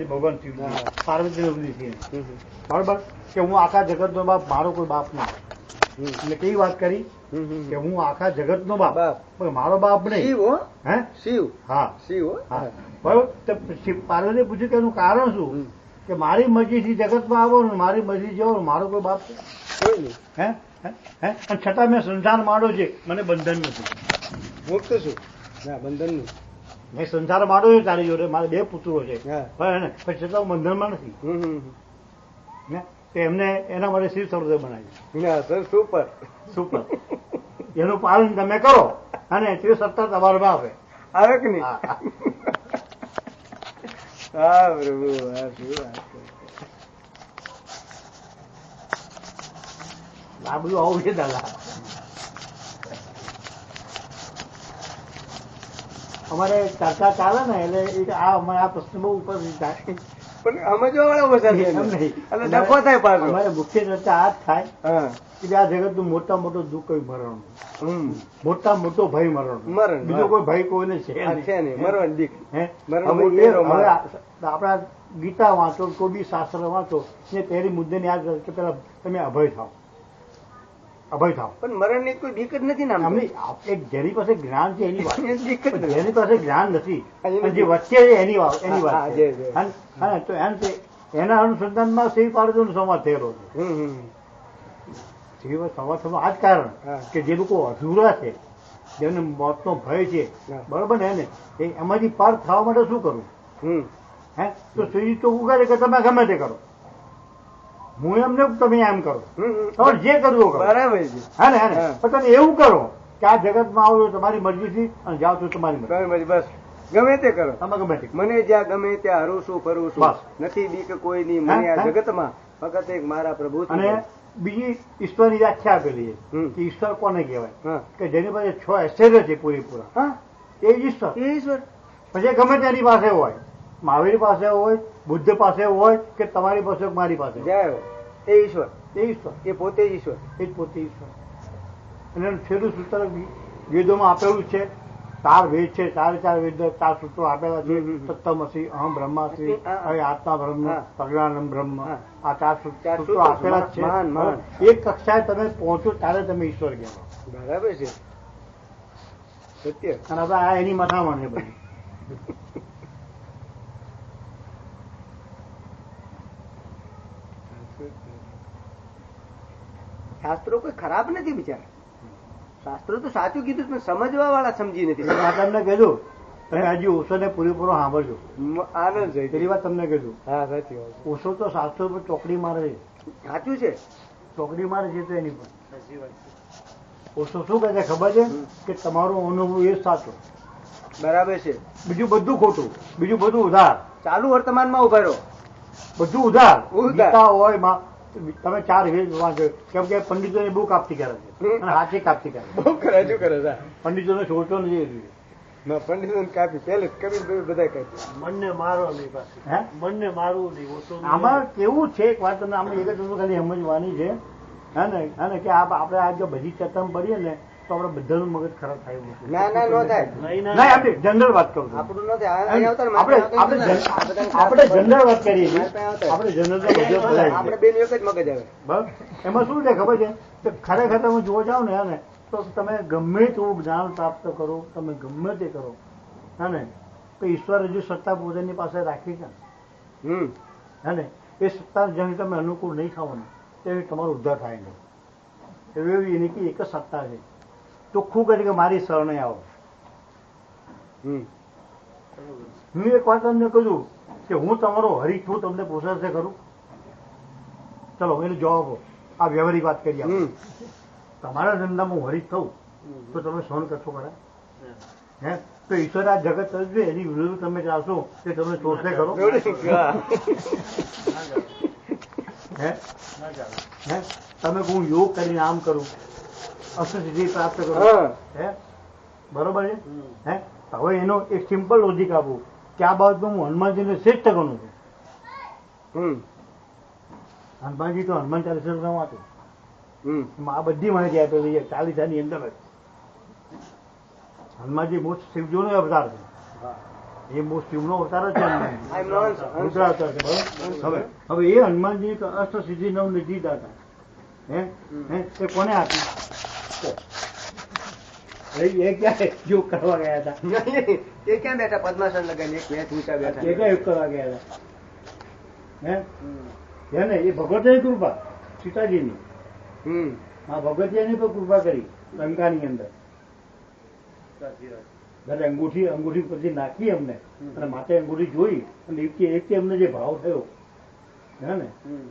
ભગવાન શિવ પાર્વતી ઉપદેશ છે બરોબર કે હું આખા જગત નો બાપ, મારો કોઈ બાપ નહીં. એટલે કેવી વાત કરી કે હું આખા જગત નો બાપ પણ મારો બાપ નહીં. શિવ હે શિવ હા શિવ બરોબર. તો પાર્વતી પૂછ્યું કે એનું કારણ શું કે મારી મરજીથી જગતમાં આવો ને મારી મરજી જેવો મારો કોઈ બાપ છે કોઈ નહીં. હે હે અને છતાં મેં સંસાર માંડ્યો છે, મને બંધન નથી. મુક્ત છું ના બંધન નહીં. મેં સંસાર માંડ્યો છે તારી જોડે, મારે 2 પુત્રો છે હા. પણ પછી છતાં હું બંધનમાં નથી ને. તો એમને એના માટે શિવ સરોવર બનાવ્યું. ના સર સુપર સુપર. એનું પાલન તમે કરો અને તે સત્તા તમારો બાપ આવે કે નહીં. હા. હા પ્રભુ હા શું વાત કરે. આ બધું આવું છે દાદા. અમારે ચર્ચા ચાલે ને એટલે આ અમારે આ પ્રશ્ન બહુ ઉપર જાય. પણ સમજવા વાળા બધા છે એમ નહીં. એટલે ડખો થાય પાછો. અમારે મુખ્ય ચર્ચા આ જ થાય હા કે આ જગતનું મોટા મોટું દુઃખ કઈ મરણનું, મોટા મોટો ભય મરણ. મરણ, બીજો કોઈ ભય કોઈને છે આ છે નહીં મરવાનું દીક. હે મરણ હવે મોટેરો હવે માર. આપણા ગીતા વાંચો, કોઈ બી શાસ્ત્ર વાંચો ને તેની મુદ્દાને યાદ રાખો કે પેલા તમે અભય થાવ, અભય થાવ. પણ મરણ ની કોઈ બીક જ નથી ને આમ તો. આમની એક જેની પાસે જ્ઞાન છે એની વાત, એની બીક જ પણ નથી. જેની પાસે જ્ઞાન નથી એની અને જે વચ્ચે છે એની વાત હા, છે. જે, જે. હા, તો એમ છે એના અનુસંધાનમાં શિવ પાર્વતીનો સંવાદ થયેલો છે. શિવ સંવાદ આ જ કારણ હા. કે જે લોકો અધૂરા છે, જેમને મોતનો ભય છે, હા. બરોબર ને એને એમાંથી પાર થવા માટે શું કરવું? હે તો શિવજી તો ઉગાડે કે તમે ગમે તે કરો, હું એમ ને તમે એમ કરો, તમારે જે કરવું કરો. બરાબર છે. હા ને હા ને હા. પણ તમે એવું કરો કે આ જગતમાં આવો છો તમારી મરજીથી અને જાઓ છો તમારી મરજી. તમે બસ બસ ગમે તે કરો. તમે ગમે તે. મને જ્યાં ગમે ત્યાં હરું છું ફરું છું બસ. નથી બીક કોઈ ની મને હા, આ હા. જગતમાં ફક્ત એક મારા પ્રભુ છે. અને બીજી ઈશ્વરની વ્યાખ્યા આપેલી છે હમ. કે ઈશ્વર કોને કહેવાય હા કે જેની પાસે 6 ઐશ્વર્ય છે પૂરેપૂરા, હા એ જ ઈશ્વર. એ ઈશ્વર. પછી ગમે તેની પાસે હોય, મહાવીર પાસે હોય, બુદ્ધ પાસે હોય કે તમારી પાસે હોય, મારી પાસે હોય, જય હો. એ ઈશ્વર એ ઈશ્વર, એ પોતે જ ઈશ્વર. એ જ પોતે ઈશ્વર. અને એનું છેલ્લું સૂત્ર વેદોમાં આપેલું છે, 4 વેદ છે, 4 વેદ 4 સૂત્રો આપેલા છે. સત્તમસી, અહમ બ્રહ્માસ્મિ, હવે આત્મા બ્રહ્મ, હા. પ્રજ્ઞાનમ બ્રહ્મ. હા. આ 4 ચાર સૂત્રો સૂત્રો આપેલા જ છે. મહાન, મહાન. એક કક્ષાએ તમે પહોંચો ત્યારે તમે ઈશ્વર કહેવાય. બરાબર છે સત્ય. અને હવે આ એની મથામણ છે બધી. શાસ્ત્રો કોઈ ખરાબ નથી બિચારા. શાસ્ત્રો તો સાચું કીધું પણ સમજવા વાળા સમજી નથી. આ તમને કીધું, તમે હજી ઓશોને પૂરેપૂરો સાંભળજો. આનંદ છે. પેલી વાત તમને કીધું, હા સાચી વાત. ઓશો તો શાસ્ત્રો પર ચોકડી મારે છે, સાચું છે. ચોકડી મારે છે તો એની પર. ઓશો શું કહે છે ખબર છે કે તમારો અનુભવ એ જ સાચો, બરાબર છે. બીજું બધું ખોટું, બીજું બધું ઉધાર, ચાલુ વર્તમાનમાં ઉભા રહો. બધું ઉધાર. ઉધાર. ગીતા હોય તમે 4 વેદ વાંચો, કેમ કે પંડિતોને બહુ કાપતી કરે છે અને હાથી કાપતી કરે છે. બહુ કરે શું કરે છે. પંડિતોને છોડતો નથી. પંડિત કાપી પેલે કબીર બધા કાપી. મનને મારો નહીં પાછું. હે મનને મારવું નહીં. ઓછું નહીં. આમાં કેવું છે એક વાત તમને આપણે એક જ વસ્તુ ખાલી સમજવાની છે, હે ને કે આપણે આ જો બધી ચર્ચામાં પડીએ ને તો આપણે બધાનું મગજ ખરાબ થાય એવું નથી. ના ના નો થાય. નહીં, નહીં, આપણે જનરલ વાત કરું છું. આપણું નો થાય. અહીં આવતા ને આપણે મારે આવતા ને આપણે જનરલ વાત કરીએ છીએ. મારે પાસે આવતા. આપણે જનરલ તો બધે બોલાય આપણે છે. બેન એક જ મગજ આવે. બરાબર? એમાં શું છે ખબર છે કે ખરેખર તમે જોવા જાઓ ને તો તમે ગમે તેવું જ્ઞાન પ્રાપ્ત કરો, તમે ગમે તે કરો, હે તો ઈશ્વરે જે સત્તા પોતાની પાસે રાખી છે, હે એ સત્તા જેની તમે અનુકૂળ નહીં થાવ ને તેની તમારો ઉદ્ધાર થાય નહીં. એવી એની એક જ સત્તા છે, ચોખ્ખું કરી કે મારી શરણે આવો. હું એક વાત તમને કહ્યું કે હું તમારો હરી છું, તમને પોસાશે ખરું? ચલો એનો જવાબ આપો. આ વ્યવહારિક વાત કરી આપણે. તમારા ધંધામાં હું હરીફ થઉં તો તમે સહન કરશો ખરા? હે તો ઈશ્વર આ જગત તરફ એની વિરુદ્ધ તમે ચાલશો તે તમને શોષે ખરો? હે હે તમે હું યોગ કરીને આમ કરું, અષ્ટસિદ્ધિ પ્રાપ્ત કરું, હે બરોબર છે? હે હવે એનો એક સિમ્પલ લોજિક આપું કે આ બાબતમાં હું હનુમાનજીને શ્રેષ્ઠ ગણું છું. હનુમાનજી તો હનુમાન ચાલીસા વાંચો, આ બધી માહિતી આપેલી છે 40 ની અંદર જ. હનુમાનજી મોક્ષ શિવજીનો અવતાર છે. એ બહુ શિવનો અવતાર જ છે હનુમાન. I'm not- રુદ્ર અવતાર છે બરોબર. હવે એ હનુમાનજી અષ્ટ સિદ્ધિ નવ નિધિ દાતા હે હે એ કોને આપી? એ ક્યાં યોગ કરવા ગયા હતા? એ ક્યાં બેઠા પદ્માસન લગાવીને એક ભેંસ ઊંચા એ બેઠા ક્યાં યોગ કરવા ગયા હતા? હે ને એ ભગવતની કૃપા સીતાજીની. હમ હા ભગવતીની પણ કૃપા કરી લંકાની અંદર. જ્યારે અંગૂઠી પછી નાખી અમને અને માતે અંગૂઠી જોઈ અને એકથી અમને જે ભાવ થયો હે ને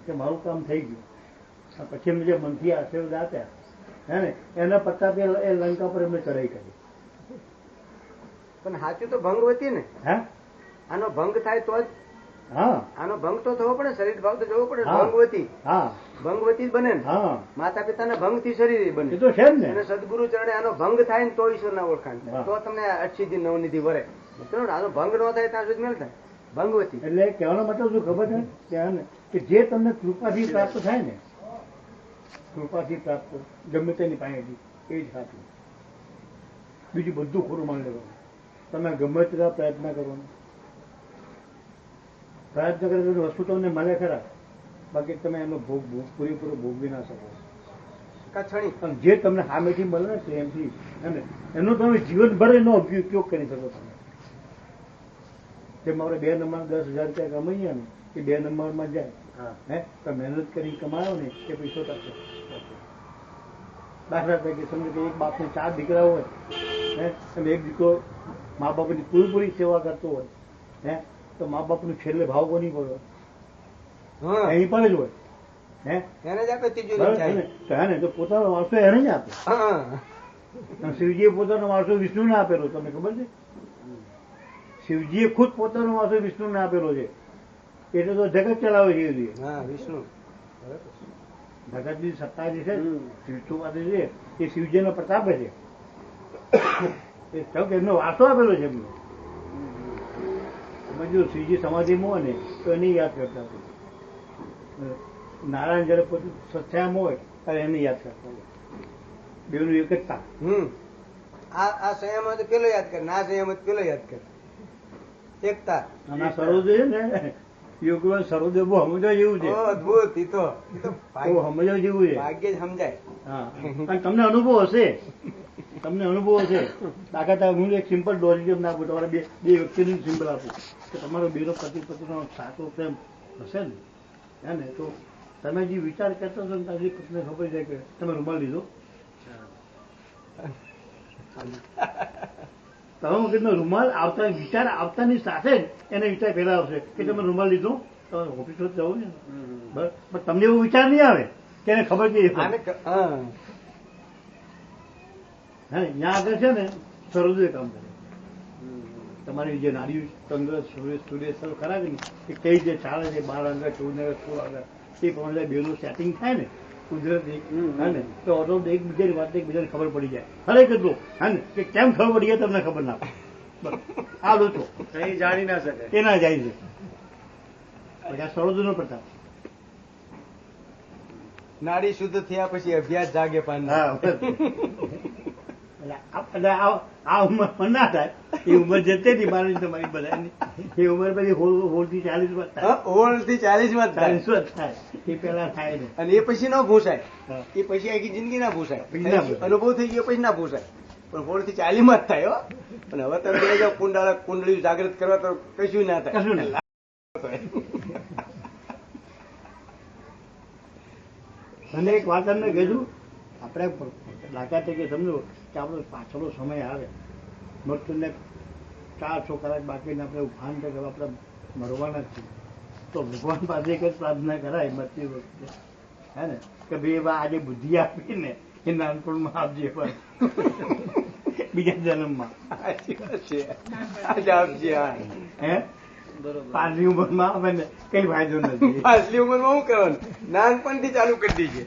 કે મારું કામ થઈ ગયું. પછી એમને જે મનથી આશીર્વાદ આપ્યા હે ને એના પ્રતાપે એ લંકા પર એમને ચડાઈ કરી. પણ સાચું તો ભંગવતી ને. હે આનો ભંગ થાય તો જ હા આનો ભંગ તો થવો પડે, શરીર ભાવ તો જવો પડે. હા. ભંગવતી હા ભંગવતી જ બને ને. હા માતા પિતાના ભંગ થી શરીર એ બને. તો છે જ ને. અને સદગુરુ ચરણે આનો ભંગ થાય ને તો ઈશ્વરના ઓળખાણ થાય. હા. તો તમને અઠસિદ્ધિ નવનિધિ વરે. આનો ભંગ ન થાય ત્યાં સુધી મેળ થાય. ભંગવતી એટલે કહેવાનો મતલબ શું ખબર છે કે હે ને કે જે તમને કૃપાથી પ્રાપ્ત થાય ને કૃપાથી પ્રાપ્ત ગમે તેની પાસેથી એ જ સાચું. બીજું બધું ખોટું માની લેવાનું. તમે ગમે તેટલા પ્રયત્ન કરવાનો. પ્રયત્ન કરે તો વસ્તુ તમને મળે ખરા, બાકી તમે એનો ભોગ પૂરેપૂરો ભોગવી ના શકો. કચ્છણી પણ જે તમને સામેથી મળે ને પ્રેમથી અને એનો તમે જીવનભર એનો ઉપયોગ કરી શકો તમે. જેમ આપણે 2 નંબર 10,000 રૂપિયા કમાઈએ ને એ 2 નંબરમાં જાય હે તો મહેનત કરી કમાયો ને એ પૈસો ટકશે. દાખલા તરીકે સમજો કે એક બાપને 4 દીકરા હોય હે અને એક દીકરો મા બાપની પૂરેપૂરી સેવા કરતો હોય હે તો મા બાપનું છેલ્લે ભાવ કોની પડે? હા એની પર જ હોય હે એને જ આપે તિજોરી બરાબર છે ચાહી. ને? તો હે ને તો પોતાનો વારસો એને જ આપે. હા અને શિવજીએ પોતાનો વારસો વિષ્ણુને આપેલો તમને ખબર છે? શિવજીએ ખુદ પોતાનો વારસો વિષ્ણુને આપેલો છે. એટલે તો જગત ચલાવે છે એ. હા વિષ્ણુ જગતની સત્તા જે છે હમ. વિષ્ણુ પાસે છે એ શિવજીનો પ્રતાપ છે. એ સૌ કે એમનો વારસો આપેલો છે એમને. તમે જો શ્રીજી સમાધિમાં હોય ને તો એને યાદ કરતા હોય. નારાયણ જયારે પોતે સત્યામાં હોય ત્યારે એને યાદ કરતા હોય. બેનું એકતા. હમ આ સંયમ હોય તો પેલો યાદ કરે, ના સંયમ હોય તો પેલો યાદ કરે. એકતા અને આ સરોદય છે ને યોગમાં સરોદય બહુ સમજવા જેવું છે. ઓ, અદભુત ઈ તો બહુ સમજવા જેવું છે. ભાગ્ય જ સમજાય. હા અને તમને અનુભવ હશે. તમને અનુભવ હશે. દાખલા તરીકે હું એક સિમ્પલ ડોઝ નાખું, તમારે બે વ્યક્તિનું સિમ્પલ આપું કે તમારો બેનો પતિનો સાચો પ્રેમ હશે ને હે ને તો તમે જે વિચાર કરતા છો ને તારી પત્નીને ખબર છે કે તમે રૂમાલ લીધો તમે વખતનો રૂમાલ આવતા વિચાર આવતાની સાથે જ એને વિચાર પહેલા આવશે કે તમે રૂમાલ લીધો તમારે ઓફિસ જવું ને બરાબર પણ તમને એવો વિચાર નહીં આવે કે એને ખબર છે આને હા હે ને ત્યાં આગળ છે ને સરોદય કામ કરે. તમારી જે નારી ચંદ્ર સૂર્ય સર્વ ખરા કે નહીં એ કઈ જે ચાલે છે 12 આગળ 14 આગળ 16 આગળ એ પ્રમાણે બેનું સેટિંગ થાય ને કુદરતી હે ને તો ઓટો એકબીજાની વાત એકબીજાને ખબર પડી જાય. ખરેખર તો હે ને કે કેમ ખબર પડી જાય તમને ખબર ના પડે. બસ આ લો છો કઈ જાણી ના શકે. એ ના જાય છે. પછી આ સરોદયનો પ્રતાપ. નાડી શુદ્ધ થયા પછી અભ્યાસ જાગે પાન. હા એટલે આ ઉંમર ના થાય એ ઉંમર જતી હતી મારી તમારી બધાની એ ઉંમર પછી 16 થી 40 માં થાય. 16 થી 40 માં જ થાય. 40 માં થાય એ પેલા થાય ને. અને એ પછી ન ભૂસાય. હા. એ પછી આખી જિંદગી ના ભૂસાય. પછી ના ભૂસાય. અનુભવ થઈ ગયો પછી ના ભૂસાય. પણ 16 થી 40 માં જ થાય હો. અને હવે તમે જોઈ જાઓ કુંડળી જાગૃત કરવા તો કશું ના થાય. કશું ના. અને એક વાત તમને કીધું આપણે દાખલા તરીકે સમજો કે આપણો પાછળનો સમય આવે મૃત્યુને 400 કલાક બાકીને આપણે ભાન કે આપણે મરવાના જ છીએ તો ભગવાન પાસે એક જ પ્રાર્થના કરાય મરતી વખતે હે ને કે ભાઈ એવા આજે બુદ્ધિ આપીને એ નાનપણમાં આપજે પણ બીજા જન્મમાં સાચી વાત છે. આજે આપજે હા. હે પાછલી ઉંમરમાં આવે ને કઈ ફાયદો નથી. પાછલી ઉંમરમાં શું કરવાનું? નાનપણથી ચાલુ કરી દીજે.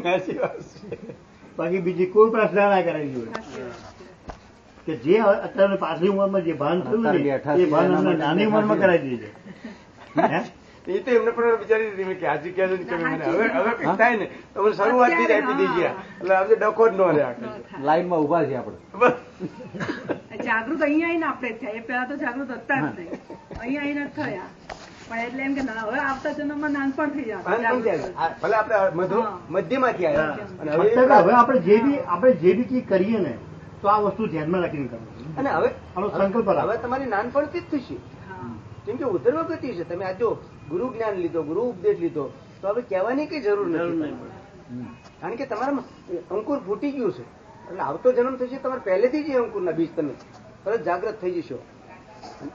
સાચી વાત છે. બાકી બીજી કોઈ પ્રાર્થના ના કરાવી જોઈએ કે જે અત્યારે પાછલી ઉંમરમાં જે ભાન થયું ને એ ભાન અમને નાની ઉંમરમાં કરાવી દીધે. એ તો એમને પણ વિચારી દીધી કે આજે ક્યાં જઈને તમે મને હવે કઈ થાય ને તો મને શરૂઆતથી જ આપી દીધી એટલે આજે ડખો જ ન રહે. લાઈનમાં ઉભા છે આપણે. જાગૃત અહીંયા આવીને આપણે જ થયા. એ પેલા તો જાગૃત હતા જ નહીં, અહીંયા આવીને જ થયા. પણ એટલે એમ કે હવે આવતા જન્મમાં નાનપણ થઈ જાય. ભલે આપણે મધ્યમાંથી આવ્યા અને હવે આપણે જે બી કઈ કરીએ ને તો આ વસ્તુ ધ્યાનમાં રાખીને કરવું. અને હવે આનો સંકલ્પ રાખો. હવે તમારી નાનપણથી જ થશે. કેમ કે ઉધર્વ ગતિ છે. તમે આ જો ગુરુ જ્ઞાન લીધો, ગુરુ ઉપદેશ લીધો, તો હવે કહેવાની કઈ જરૂર નથી. કારણ કે તમારા અંકુર ફૂટી ગયું છે. એટલે આવતો જન્મ થશે તમારે પહેલેથી જ અંકુરના બીજ તમે તરત જાગ્રત થઈ જશો.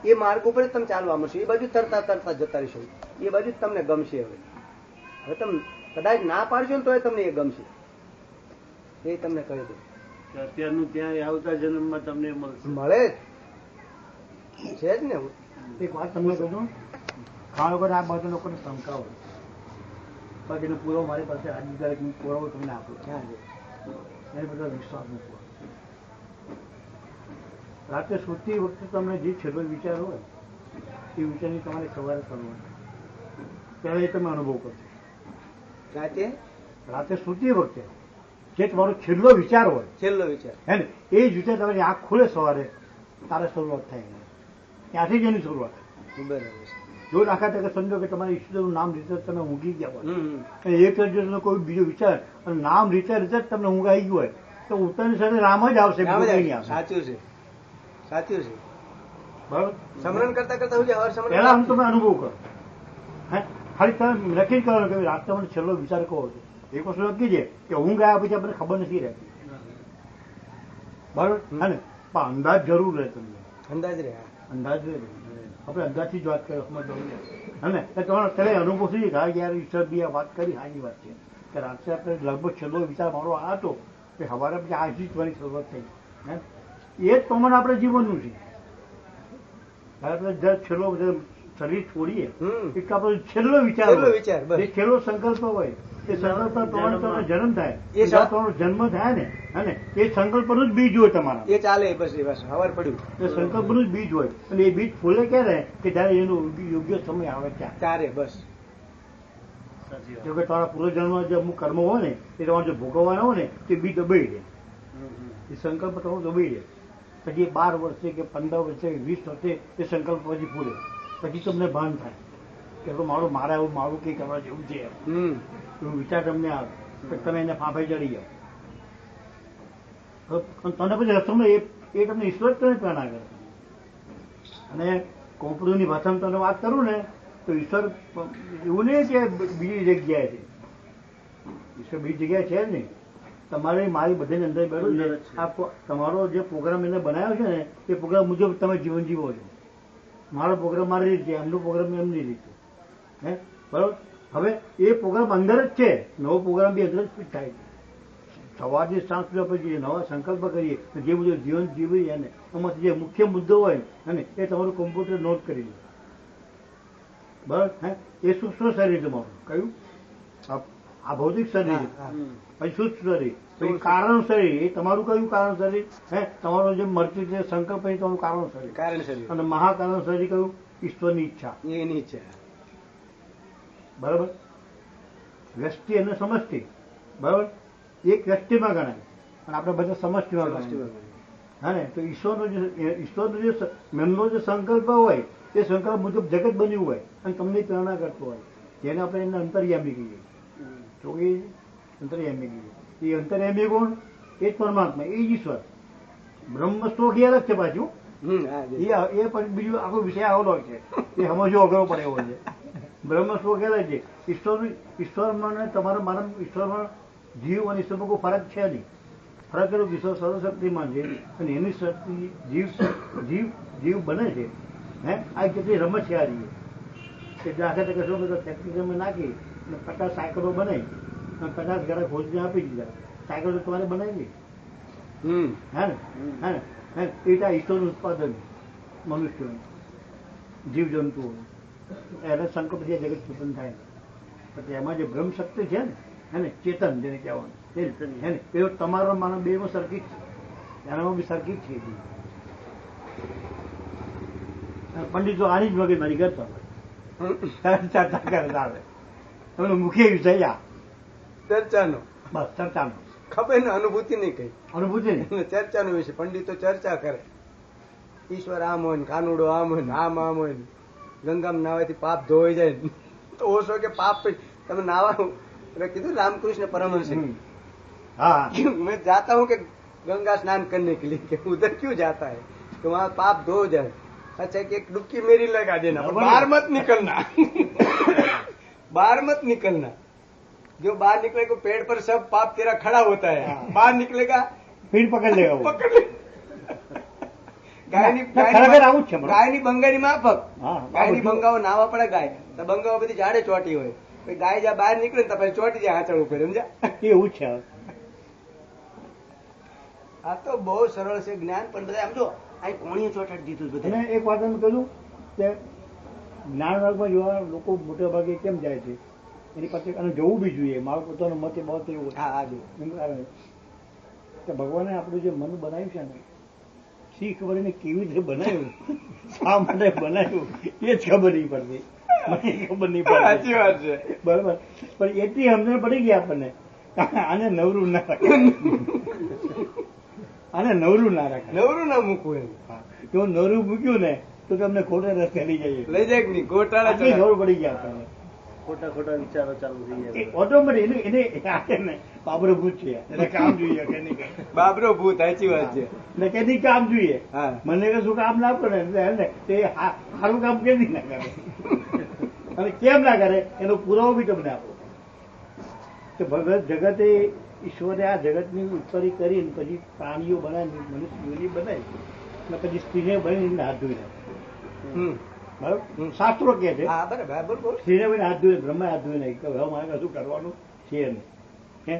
એ માર્ગ ઉપર જ તમે ચાલવા મળશો. એ બાજુ તરતા તરતા જતા રહીશો. એ બાજુ જ તમને ગમશે. હવે તમે કદાચ ના પાડશો ને તો તમને એ ગમશે. એ તમને કહી દઉં. અત્યારનું ત્યાં આવતા જન્મમાં તમને મળે છે જ ને. એક વાત તમને કહું, ઘણા લોકો આ બધા લોકોને શંકા હોય, બાકી એનો પુરાવો મારી પાસે આજની હું પુરાવો તમને આપું. ક્યાં છે એને બધા વિશ્વાસ મૂકવો. રાતે સૂતી વખતે તમને જે છેલ્લો વિચાર હોય એ વિચારની તમારે સવારે કરવાનો. ત્યારે એ તમે અનુભવ કરશો. રાતે સૂતી વખતે જે તમારો છેલ્લો વિચાર હોય, છેલ્લો વિચાર હે ને, એ જ વિચાર તમારી આંખ ખુલે સવારે તારે શરૂઆત થાય. ત્યાંથી જ એની શરૂઆત. બરાબર. જો દાખલા તરીકે સમજો કે તમારા ઈષ્ટદેવનું નામ રીતે તમે ઊંઘી ગયા હોય, એક જ કોઈ બીજો વિચાર અને નામ રીતે જ તમને ઊંઘ આવી ગયું હોય, તો ઉત્તરની સાથે રામ જ આવશે. સાચું છે, સાચું છે. બરાબર. સ્મરણ કરતા કરતા પહેલા હું તમે અનુભવ કરો. હે, ખાલી તમે નક્કી કરો કે રાત તમને છેલ્લો વિચાર કહો છો. એક વસ્તુ નક્કી છે કે ઊંઘ આવ્યા પછી આપણને ખબર નથી રહેતી. બરાબર. હે ને, પણ અંદાજ જરૂર રહે તમને. અંદાજ રહે. અંદાજ રહે. આપણે અંદાજથી જ વાત કરીએ. હે ને, તમારો ત્યારે અનુભવ થઈ જાય કે યાર ઈશ્વર બી આ વાત કરી. સારી વાત છે કે રાત્રે આપણે લગભગ છેલ્લો વિચાર મારો આ હતો કે સવારે પછી આજથી જ મારી શરૂઆત થઈ. હે, એ જ પ્રમાણે આપણે જીવનનું છે. આપણે છેલ્લો શરીર છોડીએ એક આપણો છેલ્લો વિચાર, એ છેલ્લો સંકલ્પ હોય, એ સંકલ્પ પ્રમાણે તમારો જન્મ થાય. એ તમારો જન્મ થાય ને, અને એ સંકલ્પનું જ બીજ હોય તમારા. એ ચાલે. બસ એ બસ હવાર પડ્યું. એ સંકલ્પનું જ બીજ હોય. અને એ બીજ ફૂલે ક્યારે કે જયારે એનો યોગ્ય સમય આવે ત્યારે. બસ. જો કે તમારા પૂર્વજન્મમાં જે અમુક કર્મ હોય ને એ તમારે જો ભોગવવાના હોય ને તે બીજ દબાઈ રહે. એ સંકલ્પ તમારો દબાઈ રહે. પછી 12 વર્ષે કે 15 વર્ષે 20 વર્ષે એ સંકલ્પ પછી ફૂલે. પછી તમને ભાન થાય કે મારે એવું મારું કઈ કરવા જેવું છે એવું વિચાર તમને આવે. તમે એને ફાંફાઈ ચડી જાઓ. તને પછી રસોમાં એ તમને ઈશ્વર તમે પ્રેરણા કરે. અને કોમ્પ્યુટરની ભાષામાં તમને વાત કરું ને તો ઈશ્વર એવું નહીં કે બીજી જગ્યાએ છે. ઈશ્વર બીજી જગ્યાએ છે જ નહીં. તમારે મારી બધાની અંદર બેઠું છે. આ તમારો જે પ્રોગ્રામ એને બનાવ્યો છે ને એ પ્રોગ્રામ મુજબ તમે જીવન જીવો છો. મારો પ્રોગ્રામ મારી રીતે, એમનો પ્રોગ્રામ એમની રીતે. હે, બરોબર. હવે એ પ્રોગ્રામ અંદર જ છે. નવો પ્રોગ્રામ બી અંદર જ ફિટ થાય છે. સવારથી સાંજ સુધી આપણે નવા સંકલ્પ કરીએ જે મુજબ જીવન જીવીએ ને એમાંથી જે મુખ્ય મુદ્દો હોય ને એ તમારું કોમ્પ્યુટર નોટ કરી લે. બરાબર. હે, એ સૂક્ષ્મ શરીર તમારું કયું આ ભૌતિક શરીર, પછી સૂક્ષ્મ શરીર, પછી કારણ શરીર. એ તમારું કયું કારણ શરીર? હે, તમારો જે મરતી છે સંકલ્પ એ તમારું કારણ શરીર. અને મહાકારણ શરીર કયું? ઈશ્વરની ઈચ્છા. એની ઈચ્છા. બરાબર. વ્યષ્ટિ અને સમષ્ટિ. બરાબર. એક વ્યક્તિમાં ગણાય અને આપણે બધા સમષ્ટિમાં ગણાય. હા ને, તો ઈશ્વરનો જે મેમનો જે સંકલ્પ હોય એ સંકલ્પ મુજબ જગત બન્યું હોય અને તમને પ્રેરણા કરતો હોય જેને આપણે એને અંતર્યામી કહીએ. તો એ અંતર્યામી કહીએ. એ અંતર્યામી કોણ? એ જ પરમાત્મા, એ જ ઈશ્વર. બ્રહ્મ સ્ત્રોત એ અલગ છે પાછું. એ પણ બીજું આખો વિષય આવેલો છે. એ સમજવો અઘરો પડે એવો છે. બ્રહ્મ સ્ત્રોત એ છે. ઈશ્વરમાં તમારા મારા ઈશ્વરમાં જીવ અને ઈશ્વરમાં કોઈ ફરક છે નહીં. ફરક એટલો ઈશ્વર સર્વશક્તિમાન છે અને એની શક્તિ જીવ બને છે. હે, આ કેટલી રમત છે આ રીએ કે દાખલા તરીકે શું બધો ફેક્ટરીમાં નાખી અને 50 સાયકલો બનાવી અને 50 ઘરે ખોજીને આપી દીધા. સાયકલો તમારે બનાવી. હે ને, હે એ ઈશ્વરનું ઉત્પાદન મનુષ્યોનું, જીવજંતુઓ એને સંકલ્પ જે જગત ચેતન થાય. પછી એમાં જે બ્રહ્મ શક્તિ છે ને, હે ને, ચેતન જેને કહેવાનું, હે ને, એ તમારો માનવ બેમાં સર્કિટ છે. એનામાં બી સર્કિટ છે. પંડિતો આની જ મગજમારી કરતા હોય, ચર્ચા કરતા આવે. એમનો મુખ્ય વિષય ચર્ચાનો. બસ ચર્ચાનો. ખબર ને અનુભૂતિ નહીં કઈ. અનુભૂતિ નહીં, ચર્ચાનો વિષય. પંડિતો ચર્ચા કરે. ઈશ્વર આમ હોય ને કાનુડો આમ હોય ને આમ હોય ને ગંગામાં નાવાથી પાપ ધોઈ જાય ને. તો ઓછો કે પાપ તમે નાવા એટલે કીધું રાमकृष्ण परमहंस हाँ मैं जाता हूँ कि गंगा स्नान करने के लिए कि उधर क्यों जाता है तो वहाँ पाप धो जाए. अच्छा कि एक डुबकी मेरी लगा देना पर बाहर मत निकलना. बाहर मत निकलना. जो बाहर निकलेगा पेड़ पर सब पाप तेरा खड़ा होता है. बाहर निकलेगा फिर पकड़ लेगा वो. पकड़ ले. ખરેખર આવું જ છે. ગાયની બંગાની માફક હા, ગાયની બંગાઓ નાવા પડે ગાય તો બંગાઓ બધી ઝાડે ચોટી હોય. પછી ગાય જ્યાં બહાર નીકળે ને તો પછી ચોટી જાય આંચળ ઉપર સમજ્યા. એવું જ છે. આ તો બહુ સરળ છે જ્ઞાન પણ બધા આમ જો અહીં કોણીએ ચોટાડી દીધું અને બધા. એક વાત એમ કહ્યું કે જ્ઞાન માર્ગમાં જોવા લોકો મોટા ભાગે કેમ જાય છે એની પાસે અને જવું બી જોઈએ. મારો પોતાનો મત એ બહુ એવું હા હા જો એમ કારણ કે ભગવાને આપણું જે મન બનાવ્યું છે ને શી ખબર એને કેવી રીતે બનાવ્યું, શા માટે બનાવ્યું એ જ ખબર નહીં પડતી. મને ખબર નહીં સાચી પડતી. વાત છે. બરાબર. પણ એટલી સમજણ પડી ગઈ આપણને આને નવરું ના રાખાય. આને નવરું ના રાખાય. નવરું ના મૂકવું એમ. જો નવરું મૂક્યું ને તો તમને ખોટા રસ્તે લઈ જઈએ. લઈ જાય કે નહીં ગોટાળા આટલી ચડાવે. ખબર પડી ગઈ આપણને ખોટા ખોટા વિચારો ચાલુ થઈ જાય. ઓટોમેટિક એને ને બાબરો ભૂત છે એટલે કામ જોઈએ કે નહીં. બાબરો ભૂત સાચી વાત છે. એટલે કે નહીં કામ જોઈએ. હા મને કે શું કામ ના કરે એટલે તે સારું કામ કેમ ના કરે અને કેમ ના કરે એનો પુરાવો બી તમને આપો કે ભગત જગતે ઈશ્વરે આ જગતની ઉત્પત્તિ કરીને પછી પ્રાણીઓ બનાવી મનુષ્યોની બનાવી અને પછી સ્ત્રીને બની હાથ ધોઈ નાખે. હમ બરાબર. શાસ્ત્રો કે છે હા બરાબર બોલ. સ્ત્રીને બની હાથ ધોઈ બ્રહ્મા હાથ ધોઈ નાખી કે હવે મારે કશું કરવાનું છે નહીં. હે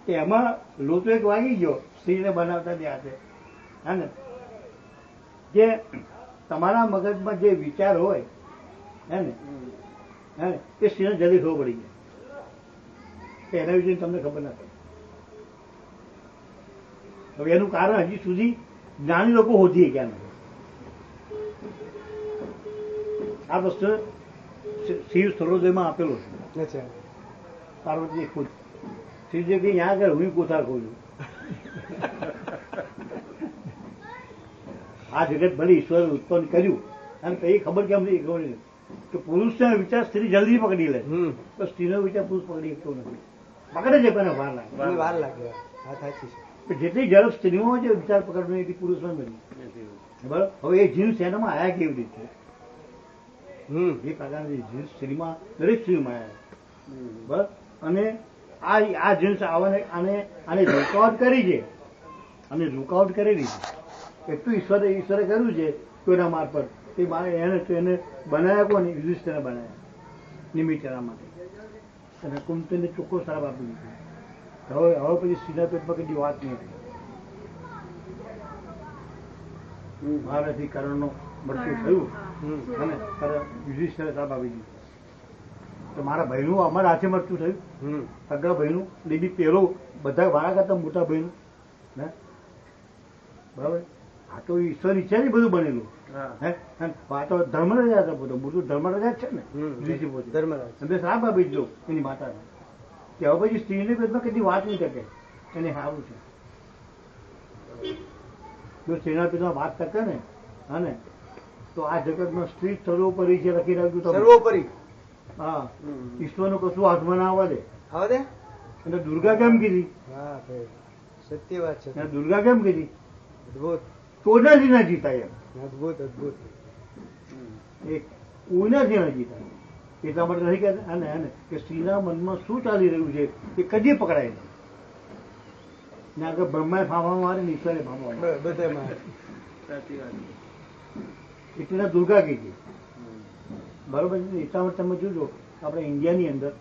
તે એમાં લોચો એક વાગી ગયો સ્ત્રીને બનાવતા તે હાથે. હા ને જે તમારા મગજમાં જે વિચાર હોય હે ને એ સ્ત્રીને જલ્દી ખબર પડી જાય કે એના વિશે તમને ખબર ના પડે. હવે એનું કારણ હજી સુધી જ્ઞાની લોકો હોતી ગયા નથી. આ વસ્તુ શિવ સરોદયમાં આપેલો છે. અચ્છા પાર્વતી ખુદ શિવજી કે યા આગળ હું કોથા ખોલું. આ જગત ભલે ઈશ્વરે ઉત્પન્ન કર્યું અને કઈ ખબર કેમ નથી ખબર નથી કે પુરુષનો વિચાર સ્ત્રી જલ્દી પકડી લે તો સ્ત્રીનો વિચાર પુરુષ પકડી શકતો નથી. પકડે છે પણ વાર લાગે. મને વાર લાગે. હા સાચી છે. જેટલી ઝડપ સ્ત્રીઓમાં જે વિચાર પકડવાનો એટલી પુરુષમાં નથી. બરાબર. હવે એ જીન્સ એનામાં આયા કેવી રીતે એ પ્રકારની જીન્સ સ્ત્રીમાં દરેક સ્ત્રીમાં આવ્યા. બરાબર. અને આ જીન્સ આને રૂકાવટ કરી છે અને રૂકાવટ કરેલી છે એટલું ઈશ્વરે કર્યું છે કોઈના મારફત એને બનાવ્યા કોને યુધિષ્ઠિરને બનાવ્યા નિમિત્ત એના માટે અને કુંતીને ચોખ્ખો શ્રાપ આપી દીધો. હવે પછી સીધા પેટમાં કદી વાત નહીં કરી. મારાથી કરણનું મૃત્યુ થયું અને યુધિષ્ઠિરે શ્રાપ આપી દીધો તો મારા ભાઈનું અમારા હાથે મૃત્યુ થયું. સગા ભાઈનું બી પેલો બધા મારા કરતા મોટા ભાઈનું ને બરાબર. આ તો ઈશ્વર ઈચ્છા નહીં બધું બનેલું. હે આ તો ધર્મરાજા હતો બધો મોટું ધર્મરાજા જ છે ને ધર્મરાજ. શ્રાપ આપી દીધો એની માતાને કે હવે પછી સ્ત્રીને પેટમાં કેટલી વાત નહીં શકે એને સારું છે. જો સ્ત્રીના પેટમાં વાત શકે ને હા તો આ જગતમાં સ્ત્રી સર્વોપરી છે લખી રાખ્યું તો સર્વોપરી. હા ઈશ્વરનું કશું હાથમાં ના આવવા દે. આવો દે. એટલે દુર્ગા કેમ કીધી? હા ભાઈ સત્ય વાત છે. દુર્ગા કેમ કીધી? અદભુત કોઈનાથી ના જીતાય એમ. અદભુત અદભુત. એ કોઈનાથી ના જીતાય એટલા માટે નથી કહેતા અને કે સ્ત્રીના મનમાં શું ચાલી રહ્યું છે એ કદી પકડાય નહીં. ને આગળ બ્રહ્માએ ફાંફા મારે ને ઈશ્વરે ફાંફા મારે બધામાં સાચી વાત. એટલે દુર્ગા કીધી. બરોબર છે. એટલા માટે તમે જોજો આપણે ઇન્ડિયાની અંદર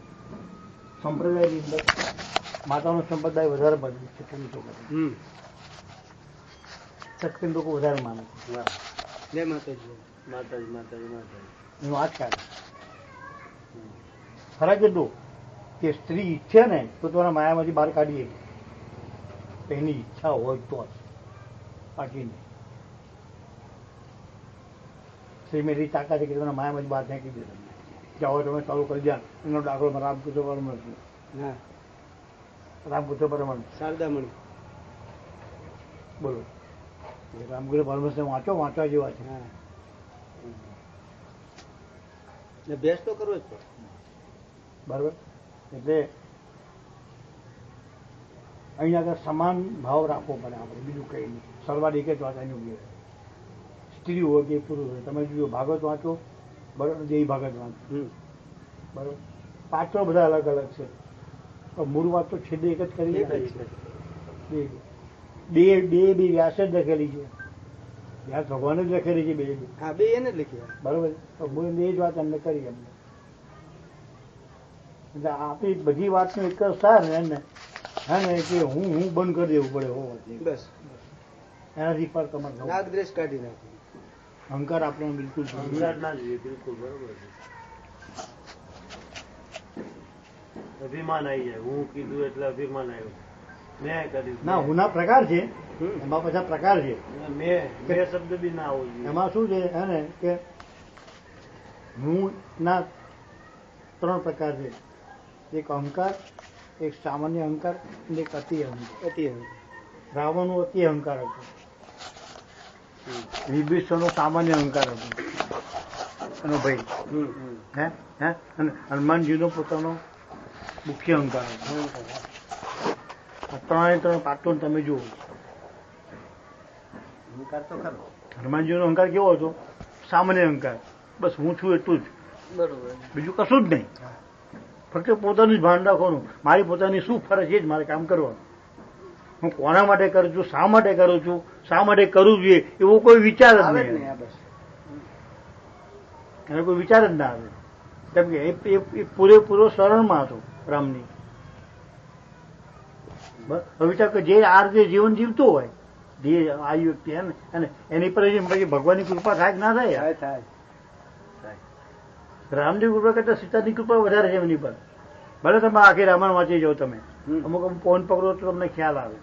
સંપ્રદાયની અંદર માતાનો સંપ્રદાય વધારે બને છે. પુરુષો કરતા સત્સંગ લોકો વધારે માને છે. જય માતાજી. માતાજી માતાજી માતાજી. એનું આ જ કારણ ફરક એટલું કે સ્ત્રી ઈચ્છે ને તો તમારા માયામાંથી બહાર કાઢીએ તો એની ઈચ્છા હોય તો જ બાકી નહીં. સ્ત્રી મેરી તાકાત કે તમારા માયામાંથી બહાર ફેંકી દે. જાઓ તમે ચાલુ કરી દે. એનો દાખલો રામકૃષ્ણ પરમહંસ છે. હા રામકૃષ્ણ પરમહંસ શારદામણી. બોલો રામગુરુ પરમહંસને વાંચવા જેવા છે. અભ્યાસ તો કરવો જ પડે. બરાબર. એટલે અહીંયા આગળ સમાન ભાવ રાખવો પડે આપણે, બીજું કંઈ નહીં. સરવાળી એક જ વાત એની ઉભી રહે. સ્ત્રી હોય કે પુરુષ હોય, તમે જો ભાગવત વાંચો બરાબર, દેવી ભાગવત વાંચો બરાબર, પાત્રો બધા અલગ અલગ છે, પણ મૂળ વાત તો છેલ્લે એક જ કરી બે વ્યાસે જ લખેલી છે. વ્યાસ ભગવાને જ લખેલી છે બે. હા, બે એને જ લખી. બરોબર. તો મૂળ બે જ વાત એમને કરી એમને. એટલે આપણી બધી વાતનો એક જ સાર ને હે ને કે હું બંધ કરી દેવું પડે હો. બસ એનાથી પર તમારે નાગદ્રેશ કાઢી નાખે. અહંકાર આપણો બિલકુલ અહંકાર ના જોઈએ, બિલકુલ બરોબર છે. અભિમાન આવી જાય, હું કીધું એટલે અભિમાન આવ્યું, મેં કર્યું ના. હુના પ્રકાર છે, એમાં બધા પ્રકાર છે. મેં શબ્દ બી ના આવવો જોઈએ. એમાં શું છે હે ને કે હું ના 3 પ્રકાર છે. એક અહંકાર, એક સામાન્ય અહંકાર અને એક અતિ અહંકાર. અતિ અહંકાર. રાવણનો અતિ અહંકાર હતો, વિભીષણનો સામાન્ય અહંકાર હતો એનો ભાઈ, હે હે અને હનુમાનજીનો પોતાનો મુખ્ય અહંકાર હતો. આ 3 પાત્રો તમે જુઓ. અહંકાર તો ખરો. હનુમાનજીનો અહંકાર કેવો હતો? સામાન્ય અહંકાર, બસ હું છું એટલું જ, બરોબર, બીજું કશું જ નહીં. ફક્ત પોતાનું જ ભાન રાખવાનું, મારી પોતાની શું ફરજ છે જ મારે કામ કરવાનું. હું કોના માટે કરું છું, શા માટે કરું છું, શા માટે કરવું જોઈએ એવો કોઈ વિચાર જ આવે જ નહીં. નહીં. બસ એને કોઈ વિચાર જ ના આવે. કેમ કે એ પૂરેપૂરો શરણમાં હતો રામની. હવે વિચાર કે જે આ રીતે જીવન જીવતો હોય, જે આ વ્યક્તિ અને એની પર પછી ભગવાનની કૃપા થાય કે ના થાય? થાય. રામની કૃપા કરતા સીતાની કૃપા વધારે છે એમની પર. ભલે તમે આખી રામાયણ વાંચી જાઓ, તમે અમુક પોઈન્ટ પકડો તો તમને ખ્યાલ આવે.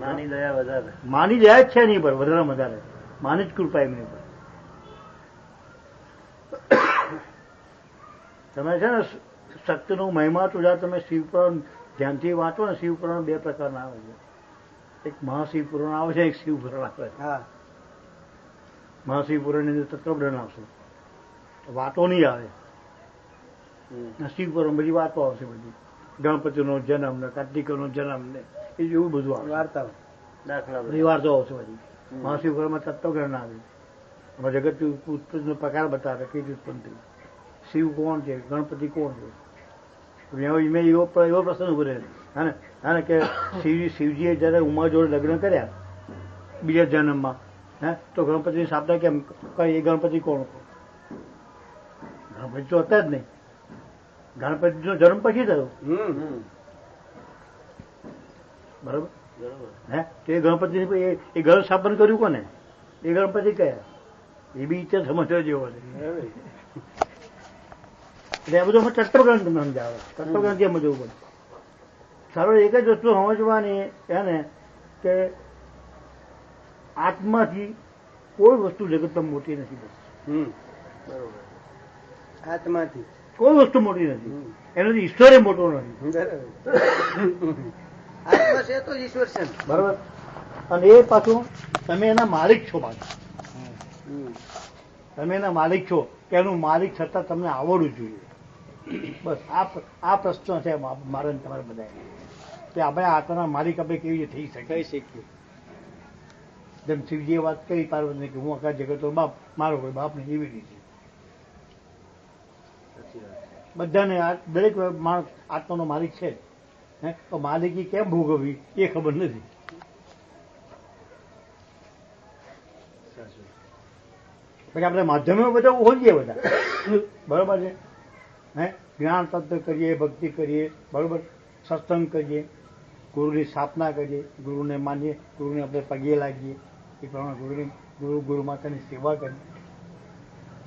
માની દયા વધારે. માની દયા જ છે એની પર વધારે વધારે, માની જ કૃપા એમની પર. તમે છે ને શક્તિનો મહિમા તો જ્યારે તમે શિવપુરાણ ધ્યાનથી વાંચો ને, શિવપુરાણ 2 પ્રકારના આવે છે. એક મહાશિવપુરાણ આવે છે, એક શિવપુરાણ આવે છે. હા, મહાશિવપુરાણની અંદર તત્વજ્ઞાન આવશે, વાતો નહીં આવે. શિવપુરાણ બધી વાતો આવશે, બધી ગણપતિનો જન્મ ને, કાર્તિકનો જન્મ ને, એ એવું બધું આવે. વાર્તાઓ, દાખલા બધી વાર્તાઓ આવશે બધી. મહાશિવપુરાણમાં તત્વજ્ઞાન આવે, એમાં જગત ઉત્પત્તિનો પ્રકાર બતાવે, કઈ રીતે ઉત્પન્ન થયું, શિવ કોણ છે, ગણપતિ કોણ છે. મેં એવો પ્રશ્ન ઉભો રહે હા કે શિવજીએ જયારે ઉમા જોડે લગ્ન કર્યા બીજા જન્મમાં, હે તો ગણપતિની સ્થાપના કેમ કરી? એ ગણપતિ કોણ હતો? ગણપતિ તો હતા જ નહીં. ગણપતિનો જન્મ પછી થયો, બરોબર. હે તો એ ગણપતિ એ ઘર સ્થાપન કર્યું કોને? એ ગણપતિ કયા? એ બી ઇતિહાસ સમજવા જેવો છે. એટલે આ બધું તત્વજ્ઞાન તમને સમજાવે. તત્વજ્ઞાનથી સમજવું પડે. સારો એક જ વસ્તુ સમજવાની એને કે આત્માથી કોઈ વસ્તુ જગતમાં મોટી નથી. બસ બરોબર. આત્માથી કોઈ વસ્તુ મોટી નથી, એનાથી ઈશ્વરે મોટો નથી. આત્મા છે તો જ ઈશ્વર છે. બરોબર. અને એ પાછું તમે એના માલિક છો. પાછું તમે એના માલિક છો કે એનું માલિક છતાં તમને આવડવું જોઈએ. બસ આ પ્રશ્ન છે મારે તમારે બધા, કે આપણે આત્માના માલિક આપણે કેવી રીતે થઈ શકીએ. જેમ શિવજીએ વાત કરી પાર્વતીને કે હું આખા જગતનો બાપ, મારો કોઈ બાપ નહીં, એવી રીતે બધાને દરેક માણસ આત્માનો માલિક છે. હે તો માલિકી કેમ ભોગવવી એ ખબર નથી. પછી આપણે માધ્યમો બધા હોઈએ બધા, બરોબર છે. હે જ્ઞાન તત્વ કરીએ, ભક્તિ કરીએ, બરોબર, સત્સંગ કરીએ, ગુરુની સ્થાપના કરીએ, ગુરુને માનીએ, ગુરુને આપણે પગે લાગીએ, એ પ્રમાણે ગુરુ માતાની સેવા કરીએ.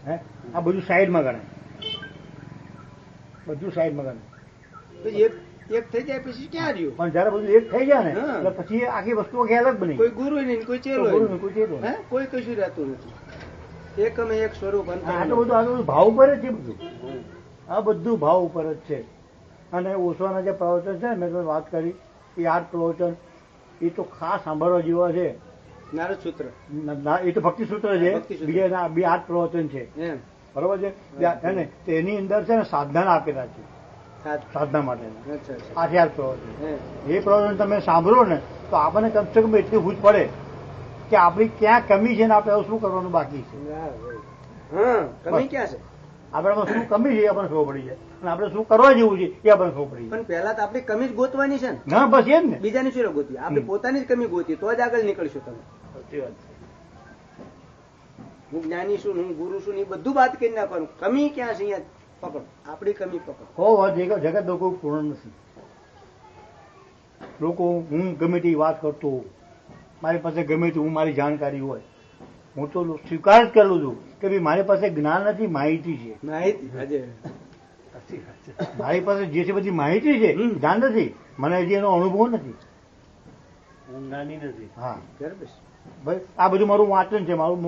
હે આ બધું સાઈડમાં ગણાય, બધું સાઈડમાં ગણાય. એક થઈ જાય પછી ક્યાં રહ્યું? પણ જયારે બધું એક થઈ જાય ને એટલે પછી આખી વસ્તુઓ ખ્યાલ જ બની. કોઈ ગુરુ નહીં, કોઈ ચેલો નહીં, કોઈ કશું રહેતું નથી. એક અમે એક સ્વરૂપ. આટલું બધું ભાવ ઉપર જ છે બધું. આ બધું ભાવ ઉપર જ છે. અને ઓશોના જે પ્રવચન છે મેં તમને વાત કરી એ 8 પ્રવચન એ તો ખાસ સાંભળવા જેવા છે. નારદ સૂત્ર એ તો ભક્તિ સૂત્ર છે, ભક્તિ સૂત્ર. બીજા 8 પ્રવચન છે, એમ બરોબર છે. અને તેની અંદર છે ને સાધના આપેલા છે, સાધના માટેના. અચ્છા, અચ્છા. 8 પ્રવચન. એમ. એ પ્રવચન તમે સાંભળો ને તો આપણને કમસે કમ એટલી બૂઝ પડે કે આપણી ક્યાં કમી છે ને આપણે હવે શું કરવાનું બાકી છે. હા, કમી ક્યાં છે? આપણામાં શું કમી છે એ આપણને ખબર પડી જાય, અને આપણે શું કરવા જેવું છે એ આપણને ખબર પડી જાય. પણ પહેલા તો આપણી કમી જ ગોતવાની છે ને. ના, બસ એ જ ને. બીજાની શું ગોતી? આપણે પોતાની જ કમી ગોતી તો જ આગળ નીકળશો તમે. સાચી વાત છે. હું જ્ઞાની છું, હું ગુરુ છું, એ બધું વાત કરી નાખવાનું. કમી ક્યાં છે અહીંયા પકડો, આપણી કમી પકડો. જગત લોકો પૂર્ણ નથી. લોકો હું ગમે તે વાત કરતો હોઉં, મારી પાસે ગમે તે હું મારી જાણકારી હોય, હું તો સ્વીકાર જ કરું છું કે ભાઈ મારી પાસે જ્ઞાન નથી, માહિતી છે. માહિતી મારી પાસે જે છે બધી માહિતી છે, જ્ઞાન નથી. મને હજી એનો અનુભવ નથી. હું નાની નથી. હા, બરાબર. ભાઈ આ બધું મારું વાંચન છે, મારું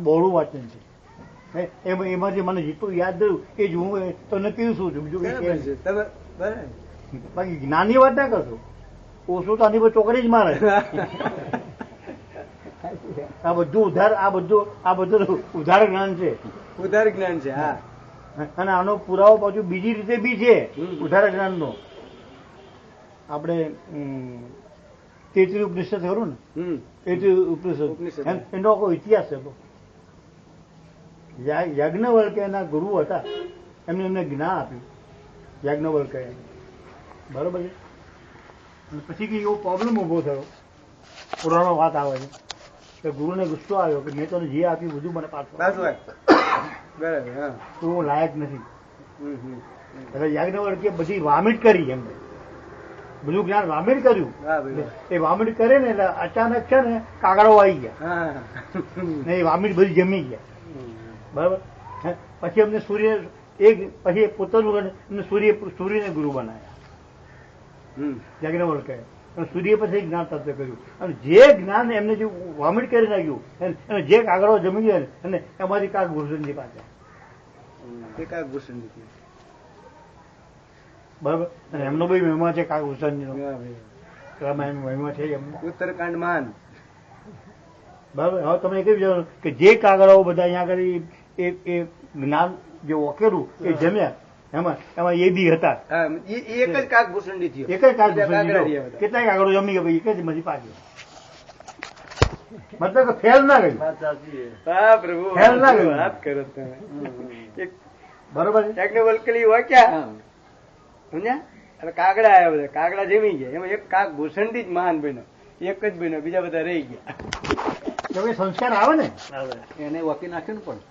બહોળું વાંચન છે. એમાંથી મને જેટલું યાદ રહ્યું એ જ હું તમને કહ્યું છું. બીજું બરાબર છે. તમે બરાબર. બાકી જ્ઞાનની વાત ના કરશો. ઓછું તો આની પર ચોકડી જ મારે. આ બધું ઉધાર જ્ઞાન છે. ઉદાર જ્ઞાન છે. હા. અને આનો પુરાવો પાછું બીજી રીતે બી છે ઉધાર જ્ઞાનનો. આપણે તેત્રી ઉપનિષદ ખરું ને, તેત્રી ઉપનિષદ એનો કોઈ ઇતિહાસ છે. યાજ્ઞવલ્ક્ય એના ગુરુ હતા, એમને જ્ઞાન આપ્યું યાજ્ઞવલ્ક્ય. બરોબર છે. પછી કઈ એવો પ્રોબ્લેમ ઉભો થયો, પુરાણો વાત આવે છે કે ગુરુને ગુસ્સો આવ્યો કે મેં તને જે આપ્યું બધું મને પાછું. બરાબર. તો હું લાયક નથી. એટલે યાજ્ઞવલ્ક્ય બધી વામિટ કરી, એમને બધું જ્ઞાન વામિટ કર્યું. એ વામિટ કરે ને એટલે અચાનક છે ને કાગડો આવી ગયા ને એ વામિટ બધી જમી ગયા. બરાબર. પછી અમને પછી પોતાનું સૂર્યને ગુરુ બનાવ્યા યાજ્ઞવલ્ક્ય. સૂર્ય પછી જ્ઞાન પ્રાપ્ત કર્યું, અને જે જ્ઞાન એમને જે વોમિટ કરી નાખ્યું અને જે કાગળો જમી ગયા અને એમાંથી કાકભૂષણજી પાછા કાકભૂષણજી. બરાબર. અને એમનો બી મહિમા છે કાકભૂષણજીનો. મહિમા છે એમનો ઉત્તરકાંડ માન. બરાબર. હવે તમે કહી જવાનું કે જે કાગળો બધા અહીંયા આગળ એ જ્ઞાન જે ઓકેલું એ જમ્યા એમાં એ બી હતા. એક જ કાકભૂષણજી થયો. એક જ કાકભૂષણજી. કેટલાય કાગળો જમી ગયા, એક જ માંથી પાછી. મતલબ કે ફેલ ના ગયું. હા પ્રભુ, ફેલ ના ગયું. વાત કરો તમે. બરોબર. યાજ્ઞવલ્ક્ય હોય ક્યાં સમજ્યા? એટલે કાગડા આવ્યા બધા, કાગડા જમી ગયા. એમાં એક કાકભૂષણથી જ મહાન બન્યો, એક જ બન્યો, બીજા બધા રહી ગયા. સંસ્કાર આવે ને એને વકી નાખ્યું ને પણ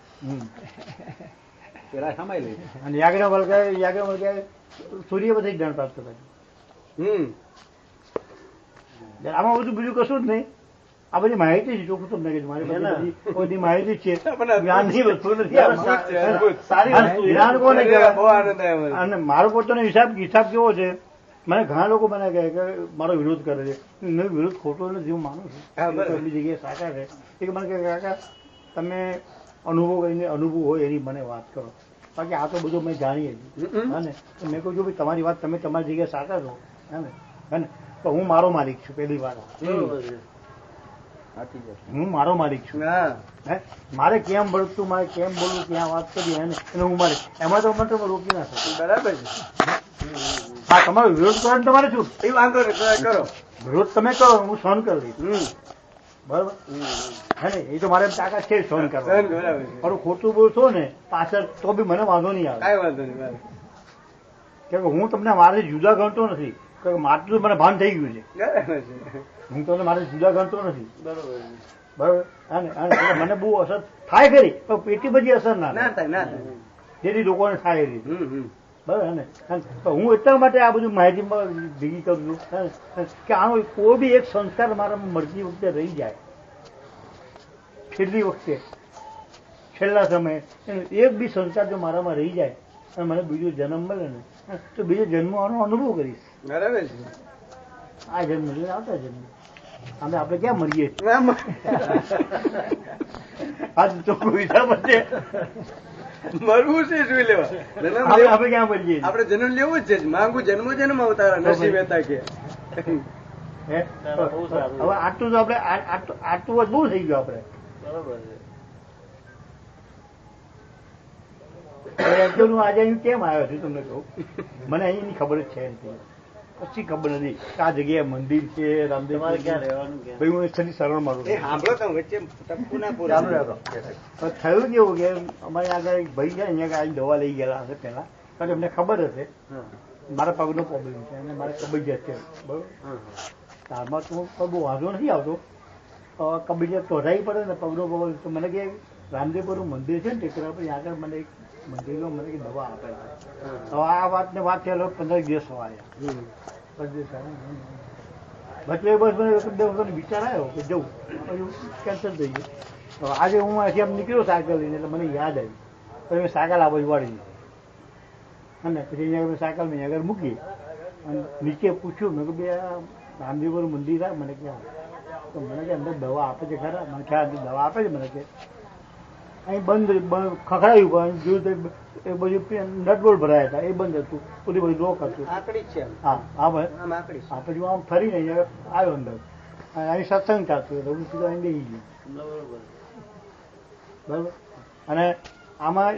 પેલા સમાય લે. અને યાજ્ઞવલ્ક્ય સૂર્ય પછી જ્ઞાન પ્રાપ્ત કર્યું. આમાં બધું બીજું કશું જ નહીં. આ બધી માહિતી છે. ચોખ્ખું તમને કીધું, મારી બધી માહિતી છે. જ્ઞાનની વસ્તુ નથી. સારી જ્ઞાન કોને કહેવાય? અને મારો પોતાનો હિસાબ કેવો છે? મને ઘણા લોકો મને કહે કે મારો વિરોધ કરે છે. મેં વિરોધ ખોટો નથી, હું માનું છું બધી જગ્યાએ સાચા છે. એ મને કહે કાકા તમે અનુભવ કરીને અનુભવ હોય એની મને વાત કરો, બાકી આ તો બધું મેં જાણીએ છીએ. ને મેં કહ્યું ભાઈ તમારી વાત તમે તમારી જગ્યાએ સાચા છો હે ને, તો હું મારો માલિક છું. પહેલી વાત હું મારો માલિક છું. મારે કેમ ભળતું, મારે કેમ બોલવું, ક્યાં વાત કરી એને હું માલિક. એમાં તો મને રોકી ના શકું. બરાબર છે. હા, તમારો વિરોધ કરો તમારે શું? એ વાંધો નહીં, કરો વિરોધ તમે કરો, હું સહન કરી દઈશ. બરાબર હે ને? એ તો મારે તાકાત છે સહન કરવા. મારું ખોટું બોલશો ને પાછળ તો બી મને વાંધો નહીં આવે. કઈ વાંધો નહીં. કે હું તમને મારે જુદા ગણતો નથી, માટલું મને ભાન થઈ ગયું છે. હું તમને મારે જુદા ગણતો નથી. બરોબર. બરાબર. મને બહુ અસર થાય ખરી, પણ પેટી બધી અસર ના થાય જેથી લોકોને થાય એવી. બરાબર ને? હું એટલા માટે આ બધું માહિતી ભેગી કરું છું કે આનો કોઈ બી એક સંસ્કાર મારામાં મળતી વખતે રહી જાય, છેલ્લી વખતે છેલ્લા સમયે એક બી સંસ્કાર જો મારામાં રહી જાય અને મને બીજો જન્મ મળે ને તો બીજો જન્મ આનો અનુભવ કરીશ. બરાબર છે. આ જન્મ એટલે આવતા જન્મ આપણે ક્યાં મરીએ આ ચોખ્ખું વિચાર છે. મરવું છે શું લેવા? આપણે ક્યાં મરીએ? આપણે જન્મ લેવું જ છે. માંગુ જન્મ અવતારા નસીબ હતા કે હે બહુ સારું. હવે આટલું તો આપણે આટલું જ બહુ થઈ ગયું આપણે. બરોબર છે. એકચ્યુઅલી હું આજે અહીં કેમ આવ્યો છું તમને કહું, મને અહીંની ખબર જ છે નથી, પછી ખબર નથી કે આ જગ્યાએ મંદિર છે રામદેવ. તમારે ક્યાં રહેવાનું ક્યાં? ભાઈ હું એકચ્યુઅલી સરળ મારું એ સાંભળો તમે વચ્ચે ટપકુ ના પૂરા. ચાલુ રહેતો. થયું કેવું કે અમારે આગળ એક ભાઈ છે અહીંયા આગળ દવા લઈ ગયેલા હશે પહેલા, કારણ કે એમને ખબર હશે હા. મારા પગનો પ્રોબ્લેમ છે અને મારે કબજિયાત છે બરોબર. હા. તારમાં તો બહુ વાંધો નથી આવતો, કબજિયાત તોડાવી પડે ને પગનો પ્રોબ્લેમ. તો મને કે રામદેવપુરનું મંદિર છે ને ટેકરા પર આગળ મને એક મંદિરમાં મને કે દવા આપે. હવે આ વાતને વાત થયેલો 15 દિવસ આવ્યા. વચ્ચે બસ મને વખત વિચાર આવ્યો કે જવું, પછી કેન્સલ થઈ ગયું. હવે આજે હું અહીંથી આમ નીકળ્યો સાયકલ લઈને એટલે મને યાદ આવ્યું, પછી મેં સાયકલ આ બાજુ વાળી દીધી અને પછી અહીંયા મેં સાયકલ મેં આગળ મૂકી અને નીચે પૂછ્યું મેં કે બે રામદેવપુરનું મંદિર આવે મને ક્યાં? તો મને કે અંદર દવા આપે છે ખરા? મને ખ્યાલ અંદર દવા આપે છે મને કે અહીં બંધ ખખડાયું પણ જોયું તો એ બધું નટબોલ ભરાયા હતા એ બંધ હતું, ઓલી બધું લોક હતું. આકડી જ છે આમ. હા હા ભાઈ આમ આકડી છે. હા પછી હું આમ ફરીને અહીંયા આવ્યો અંદર, અહીં સત્સંગ ચાલતો હતો, હું સીધો અહીં બેસી ગયો બરોબર. બરાબર. અને આમાં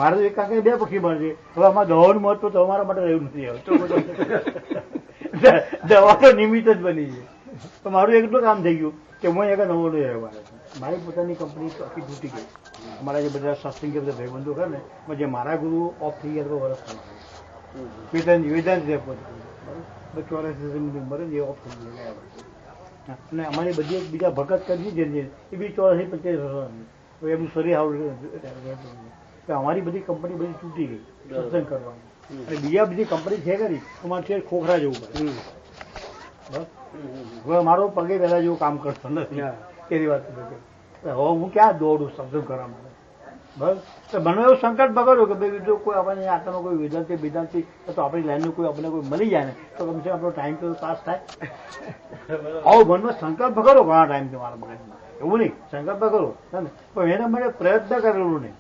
મારે તો એક કાંકરી 2 પક્ષી મળશે. હવે આમાં દવાનું મહત્વ તો અમારા માટે રહ્યું નથી હવે તો દવા તો નિમિત્ત જ બની છે. તો મારું એટલું કામ થઈ ગયું કે હું એક નવો લઈ આવ્યો. મારી પોતાની કંપની તો આખી તૂટી ગઈ. અમારા જે બધા સત્સંગી બધા ભાઈબંધો ખરા ને જે મારા ગુરુ ઓફ થઈ ગયા તો વર્ષ વેદાંત વેદાંત છે પોતે બરાબર 84 નંબર એ ઓફ થઈ ગયા. અને અમારી બધી એક બીજા ભગત કરી છે એ બી 84-85 વર્ષની. તો એમનું શરીર આવું અમારી બધી કંપની બધી તૂટી ગઈ સત્સંગ કરવાની. અને બીજા બધી કંપની છે ખરી તો મારે છે ખોખરા જવું પડે. બસ હવે મારો પગે પહેલા જેવું કામ કરતો નથી એની વાત હવે હું ક્યાં દોડું સત્સંગ કરવા માટે. બસ તો મને એવું સંકલ્પ પકડ્યો કે ભાઈ જો કોઈ આપણને આટલાનો કોઈ વેદાંતિ તો આપણી લાઈનનું કોઈ આપણને કોઈ મળી જાય ને તો કમસે આપણો ટાઈમ તો પાસ થાય. આવો મનમાં સંકલ્પ પકડો ઘણા ટાઈમથી મારા મગજમાં, એવું નહીં સંકલ્પ પકડો પણ એને મને પ્રયત્ન કરેલું નહીં.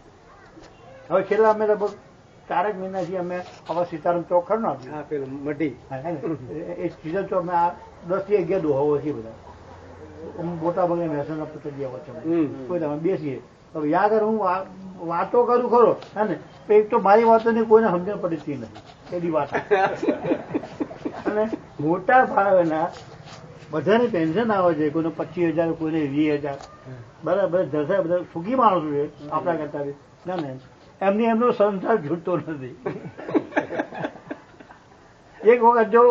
હવે છેલ્લા અમે લગભગ 4 મહિનાથી અમે આવા સીતારામ ચોક ખરો ને હા પેલું મઢી એ સીઝન ચોક અમે 10 થી 11 દોહાઓ છીએ બધા મોટા ભાગે મહેસાણા પુત્ર ગયા વચ્ચે કોઈ તમે બેસીએ. હવે યાદ કર હું વાતો કરું ખરો હે ને એક તો મારી વાતોની કોઈને સમજણ પડતી નથી એની વાત. અને મોટા ભાગના બધાને પેન્શન આવે છે, કોઈને 25,000 કોઈને 20,000 બરાબર. જશે બધા સુખી માણસો છે આપણા કરતા ના ને એમનો સંસાર છૂટતો નથી. એક વખત જો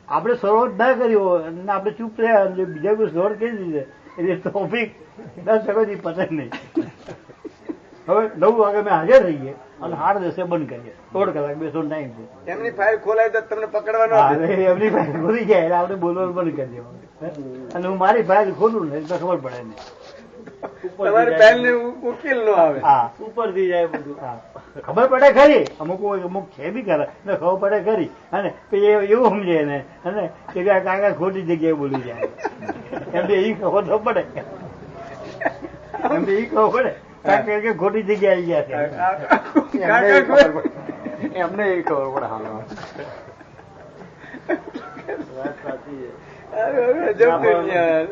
આપણે સરોવર ના કર્યો અને આપણે ચૂપ રહ્યા બીજા કોઈ સરોવર કરી દીધે એટલે ટોપિક 10 સેકન્ડથી પતે નહીં. હવે 9 વાગે અમે હાજર રહીએ અને 8:10 બંધ કરીએ. 1.5 કલાક બેસવાનો ટાઈમ છે. એમની ફાઇલ ખોલાય તો તમને પકડવાનો એમની ફાઇલ ખોલી જાય એટલે આપણે બોલવાનું બંધ કરી દેવાનું. અને હું મારી ફાઇલ ખોલું ને તો ખબર પડે નહીં. તમારી ફાઇલ ને ઉકેલ નો આવે. હા ઉપરથી જાય બધું. હા ખબર પડે ખરી અમુક છે બી કરે ને ખબર પડે ખરી અને એવું સમજે ને અને કે કાકા ખોટી જગ્યાએ બોલી જાય એમને એ ખબર તો પડે એમને એ ખબર પડે કાકા કે ખોટી જગ્યાએ આવી ગયા છે એમને એ ખબર પડે. હાલ વાત સાચી છે. ગજબ દુનિયા.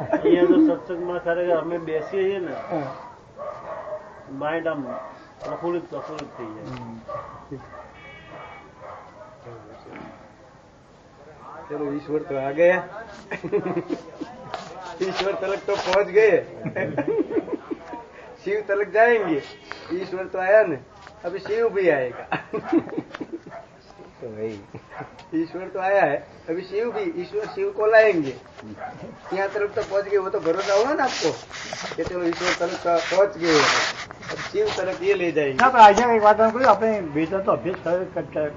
અહીંયા તો સત્સંગમાં ખરેખર અમે બેસીએ છીએ ને માઇન્ડ આમ પ્રફુલ્લિત થઈ જાય. चलो ईश्वर तो आ गया, ईश्वर तलक तो पहुंच गए, शिव तलक जाएंगे. ईश्वर तो आया ना, अभी शिव भी आएगा. तो भाई ईश्वर तो आया है, अभी शिव भी, ईश्वर शिव को लाएंगे. यहाँ तरफ तो पहुंच गए, वो तो भरोसा हुआ ना आपको कि चलो ईश्वर तरफ पहुंच गए, अब शिव तरफ ये ले जाएंगे. ના પણ આજે એક વાત કહ્યું આપણે વેદાંત અભ્યાસ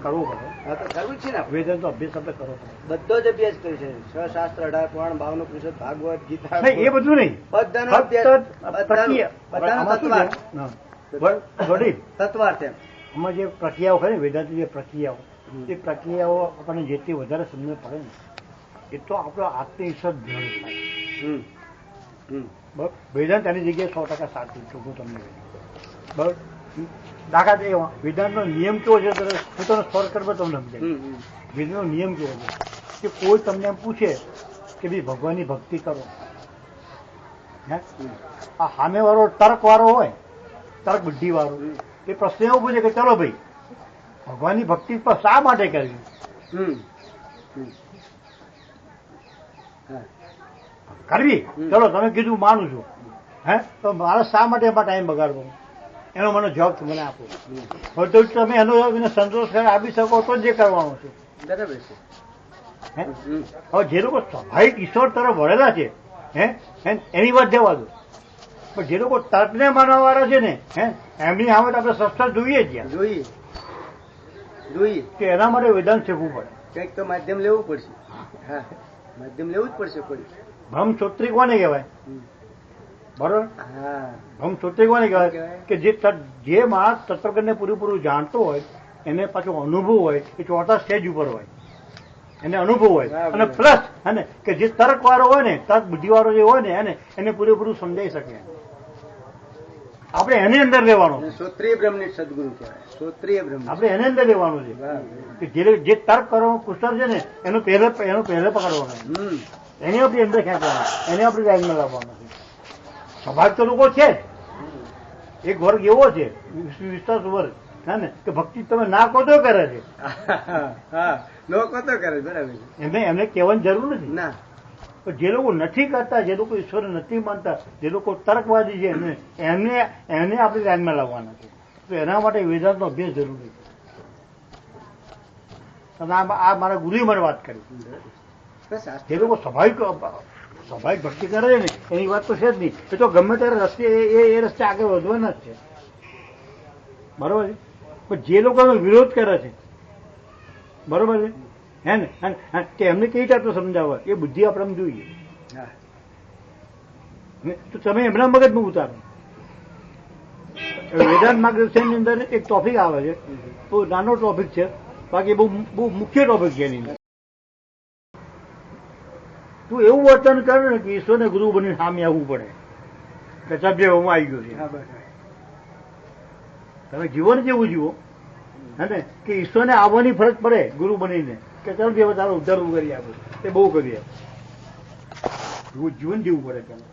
કરવો પડે. હા તો કરવું છે ને આપણે. વેદાંત અભ્યાસ આપણે કરવો પડે. બધો જ અભ્યાસ કર્યો છે. 6 શાસ્ત્ર 18 પુરાણ 52 પુરુષ ભાગવત ગીતા નહીં એ બધું નહીં બધાનો ફક્ત અભ્યાસ પ્રક્રિયા બધાનો આમાં શું તત્વાર્થ. છે? હા. વડીલ તત્વાર્થ એમ. આમાં જે પ્રક્રિયાઓ ખરી વેદાંતની જે પ્રક્રિયાઓ એ પ્રક્રિયાઓ આપણને જેટલી વધારે સમજ પડે ને એટલો આપણો આત્મવિશ્વાસ દ્રઢ થાય. બરાબર વેદાંત એની જગ્યાએ 100% સાચું ચોખ્ખું તમને બરાબર. દાખલા તરીકે વેદાંતનો નિયમ કેવો છે હું તમને શોર્ટકટમાં તમને સમજાય. વેદાંતનો નિયમ કેવો છે કે કોઈ તમને એમ પૂછે કે ભાઈ ભગવાનની ભક્તિ કરો, હે આ સામેવાળો તર્કવાળો હોય, તર્ક બુદ્ધિવાળો, એ પ્રશ્ન એવો પૂછે કે ચલો ભાઈ ભગવાનની ભક્તિ પર શા માટે કરવી? કરવી, ચલો તમે કીધું માનું છું, હે તો મારે શા માટે એમાં ટાઈમ બગાડવો? એનો મને જવાબ મને આપો. હવે તો તમે એનો સંતોષ આપી શકો તો જ જે કરવાનું છે. બરાબર છે. હવે જે લોકો સ્વાભાવિક ઈશ્વર તરફ વળેલા છે, હે એની વાત જવા દો, પણ જે લોકો તર્કને માનવાવાળા છે ને, હે એમની સામે તો આપણે શસ્ત્ર જોઈએ જ જોઈએ કે એના માટે વેદાંત શીખવું પડે. કંઈક તો માધ્યમ લેવું પડશે. હા, માધ્યમ લેવું જ પડશે કોઈ. ભ્રમસૂત્રી કોને કહેવાય? બરોબર, હા, ભ્રમસૂત્રી કોને કહેવાય? કે જે માણસ તત્વજ્ઞાનને પૂરેપૂરું જાણતો હોય, એને પાછો અનુભવ હોય, એ ચોથા સ્ટેજ ઉપર હોય, એને અનુભવ હોય, અને પ્લસ હે કે જે તર્ક વાળો હોય ને, તર્ક બુદ્ધિવાળો જે હોય ને એને પૂરેપૂરું સમજાઈ શકે. આપણે એની અંદર રહેવાનું, શ્રોત્રિય બ્રહ્મનિષ્ઠ સદગુરુ કહેવાય. શ્રોત્રિય બ્રહ્મ આપણે એની અંદર રહેવાનું છે કે જે તર્ક કરવાનો કુશળ છે ને એનું પહેલે પકડવાનું, એની આપણી અંદર ખેંચવાનું, એને આપણી લાઈનમાં લાવવાનું છે. સ્વાભાવિક તો લોકો છે જ, એક વર્ગ એવો છે વિશ્વાસ વર્ગ, હે ને કે ભક્તિ તમે ના કહો તો કરે છે. લોકો તો કરે, બરાબર. એમને કહેવાની જરૂર નથી ના, પણ જે લોકો નથી કરતા, જે લોકો ઈશ્વર નથી માનતા, જે લોકો તર્કવાદી છે એને આપણી લાઈનમાં લાવવાના છે. તો એના માટે વેદાંતનો અભ્યાસ જરૂરી છે. અને આ મારા ગુરુએ મને વાત કરી, જે લોકો સ્વાભાવિક ભક્તિ કરે છે ને એની વાત તો છે જ નહીં. એ તો ગમે ત્યારે રસ્તે એ રસ્તે આગળ વધવાના જ છે, બરોબર છે. પણ જે લોકો વિરોધ કરે છે, બરોબર છે, હે ને કે એમને કઈ ટાઈપનો સમજાવવા, એ બુદ્ધિ આપણે જોઈએ. તો તમે એમના મગજમાં ઉતારો. વેદાંત માર્ગદર્શનની અંદર એક ટોપિક આવે છે, તો નાનો ટોપિક છે, બાકી બહુ મુખ્ય ટોપિક છે એની અંદર. તું એવું વર્તન કરે ને કે ઈશ્વરને ગુરુ બની સામે આવવું પડે કે સભ્ય હું આવી ગયો છે. તમે જીવન જેવું જીવો, હે ને કે ઈશ્વરને આવવાની ફરજ પડે ગુરુ બનીને કે ચાલ બે તારો ઉદ્ધાર કરી આપો, એ બહુ કરીએ. જીવન જીવવું પડે પેલા.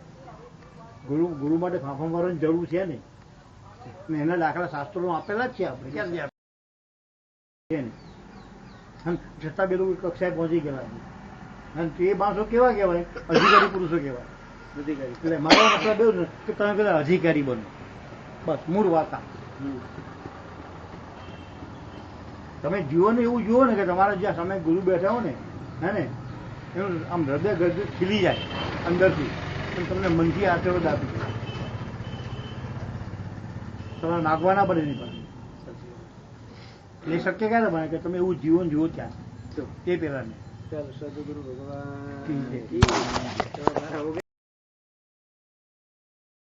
ગુરુ માટે ફાંફા મારવાની જરૂર છે નહીં. એના દાખલા શાસ્ત્રો આપેલા જ છે, આપણે ક્યાં છતાં બે લોકો કક્ષાએ પહોંચી ગયેલા છે. અને તે માણસો કેવા કહેવાય? અધિકારી પુરુષો કહેવાય. એટલે મારો મતલબ એવું ને કે તમે પેલા અધિકારી બનો, બસ મૂળ વાત. તમે જીવન એવું જુઓ ને કે તમારા જ્યાં સામે ગુરુ બેઠા હો ને, હે ને એનું આમ હૃદય ગરજ ખીલી જાય અંદરથી, અને તમને મનથી આશીર્વાદ આપી દે. તમારે નાગવાના પડે નહીં પણ એ શક્ય ક્યારે બને કે તમે એવું જીવન જુઓ ત્યાં, એ પેલા ને. સદગુરુ ભગવાન